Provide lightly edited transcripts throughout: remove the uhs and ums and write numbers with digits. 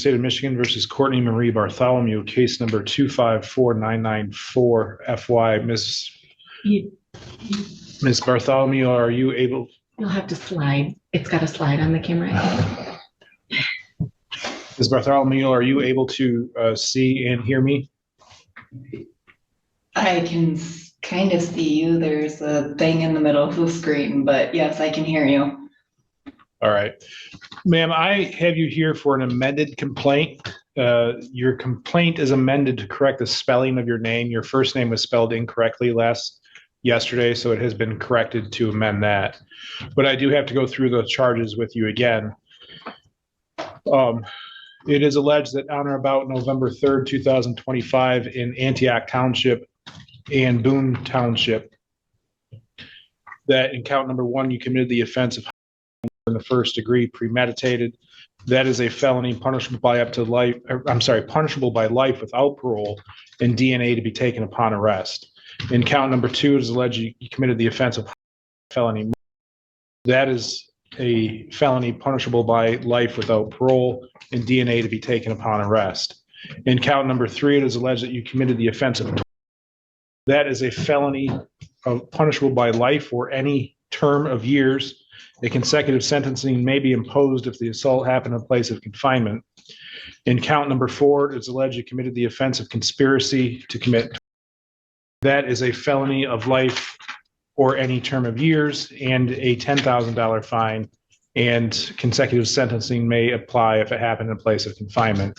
State of Michigan versus Courtney Marie Bartholomew, case number 254994 FY. Ms. Bartholomew, are you able? You'll have to slide. It's got a slide on the camera. Ms. Bartholomew, are you able to see and hear me? I can kind of see you. There's a thing in the middle of the screen, but yes, I can hear you. All right. Ma'am, I have you here for an amended complaint. Your complaint is amended to correct the spelling of your name. Your first name was spelled incorrectly yesterday, so it has been corrected to amend that. But I do have to go through the charges with you again. It is alleged that on or about November 3rd, 2025 in Antioch Township and Boone Township, that in count number 1, you committed the offense of in the first degree premeditated. That is a felony punishable by punishable by life without parole and DNA to be taken upon arrest. In count number 2, it is alleged you committed the offense of felony. That is a felony punishable by life without parole and DNA to be taken upon arrest. In count number 3, it is alleged that you committed the offense of that is a felony punishable by life or any term of years. A consecutive sentencing may be imposed if the assault happened in a place of confinement. In count number 4, it's alleged you committed the offense of conspiracy to commit. That is a felony of life or any term of years and a $10,000 fine, and consecutive sentencing may apply if it happened in a place of confinement.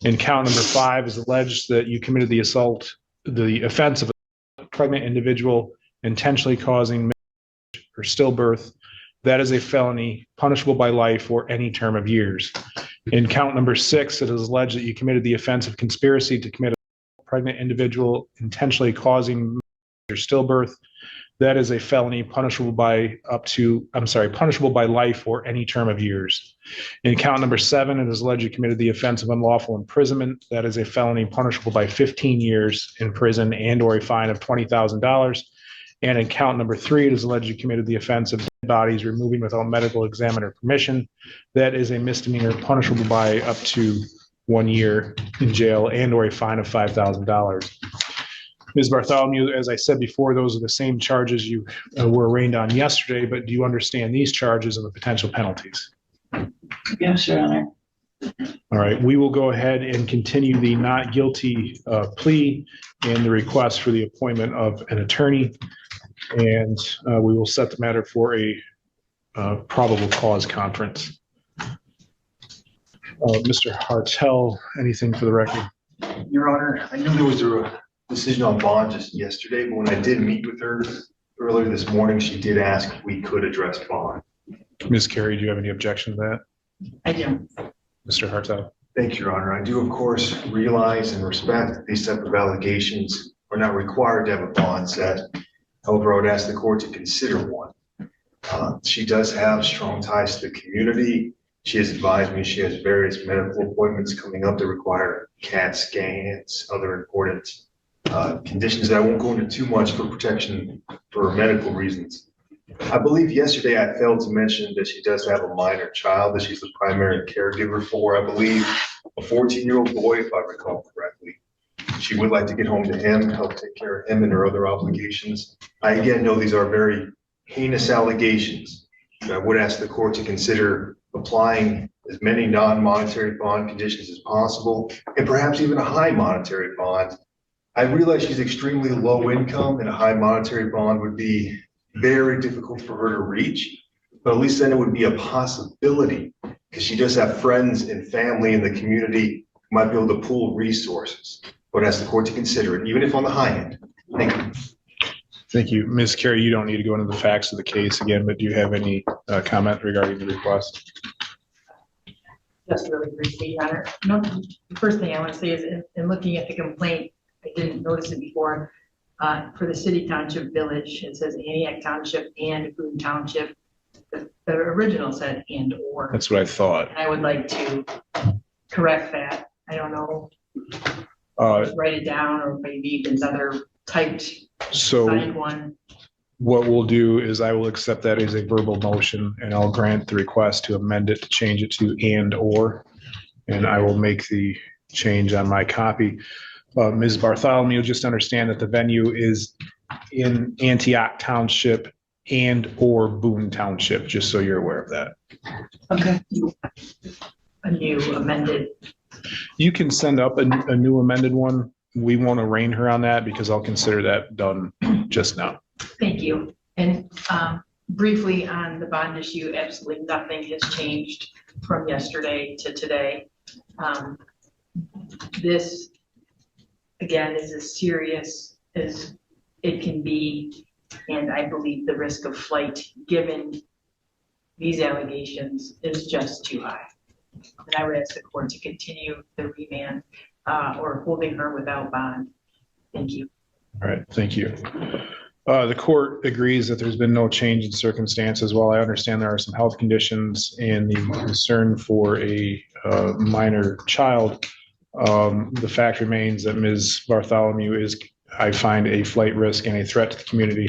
In count number 5 is alleged that you committed the offense of a pregnant individual intentionally causing or stillbirth. That is a felony punishable by life or any term of years. In count number 6, it is alleged that you committed the offense of conspiracy to commit a pregnant individual intentionally causing or stillbirth. That is a felony punishable by punishable by life or any term of years. In count number 7, it is alleged you committed the offense of unlawful imprisonment. That is a felony punishable by 15 years in prison and or a fine of $20,000. And in count number 3, it is alleged you committed the offense of dead bodies removing without medical examiner permission. That is a misdemeanor punishable by up to 1 year in jail and or a fine of $5,000. Ms. Bartholomew, as I said before, those are the same charges you were arraigned on yesterday, but do you understand these charges and the potential penalties? Yes, Your Honor. All right, we will go ahead and continue the not guilty plea and the request for the appointment of an attorney. And we will set the matter for a probable cause conference. Mr. Hartel, anything for the record? Your Honor, I know there was a decision on bond just yesterday, but when I did meet with her earlier this morning, she did ask if we could address bond. Ms. Carey, do you have any objection to that? I do. Mr. Hartel. Thank you, Your Honor. I do, of course, realize and respect that these type of allegations are not required to have a bond set. However, I would ask the court to consider one. She does have strong ties to the community. She has advised me she has various medical appointments coming up that require CAT scans, other important conditions that I won't go into too much for protection for medical reasons. I believe yesterday I failed to mention that she does have a minor child that she's the primary caregiver for. I believe a 14-year-old boy, if I recall correctly. She would like to get home to him, help take care of him and her other obligations. I again know these are very heinous allegations. I would ask the court to consider applying as many non-monetary bond conditions as possible, and perhaps even a high monetary bond. I realize she's extremely low income and a high monetary bond would be very difficult for her to reach, but at least then it would be a possibility because she does have friends and family in the community who might be able to pool resources. But ask the court to consider it, even if on the high end. Thank you. Thank you. Ms. Carey, you don't need to go into the facts of the case again, but do you have any comment regarding the request? Just really briefly, Your Honor. No, the first thing I want to say is in looking at the complaint, I didn't notice it before. For the city township village, it says Antioch Township and Boone Township. The original said and or. That's what I thought. And I would like to correct that. I don't know. Write it down, or maybe there's other typed signed one. What we'll do is I will accept that as a verbal motion and I'll grant the request to amend it to change it to and or. and I will make the change on my copy. Ms. Bartholomew, just understand that the venue is in Antioch Township and or Boone Township, just so you're aware of that. Okay. A new amended. You can send up a new amended one. We won't arraign her on that because I'll consider that done just now. Thank you. And briefly on the bond issue, absolutely nothing has changed from yesterday to today. This, again, is as serious as it can be. And I believe the risk of flight, given these allegations, is just too high. And I would ask the court to continue the remand or holding her without bond. Thank you. All right, thank you. The court agrees that there's been no change in circumstances. While I understand there are some health conditions and the concern for a minor child, the fact remains that Ms. Bartholomew is, I find, a flight risk and a threat to the community.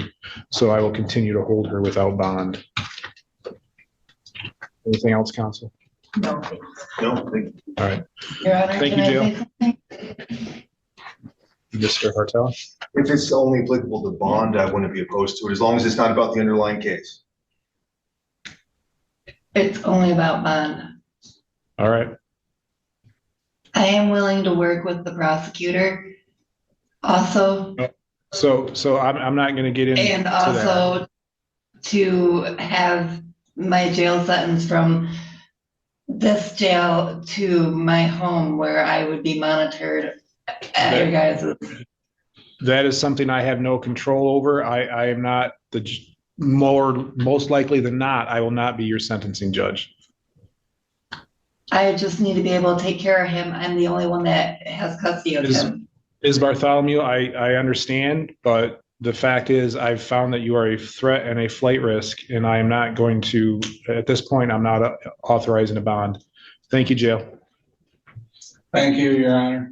So I will continue to hold her without bond. Anything else, counsel? No, thank you. No, thank you. All right, Your Honor, Thank can you, I Jill. say something? Mr. Hartel. If it's only applicable to bond, I wouldn't be opposed to it, as long as it's not about the underlying case. It's only about bond. All right, I am willing to work with the prosecutor also, so I'm not going to get into and that. also to have my jail sentence from this jail to my home where I would be monitored at your guys'. That is something I have no control over. I am not most likely than not, I will not be your sentencing judge. I just need to be able to take care of him. I'm the only one that has custody of him. Ms. Bartholomew, I understand, but the fact is I've found that you are a threat and a flight risk, and I am not going to, at this point, I'm not authorizing a bond. Thank you, Jail. Thank you, Your Honor.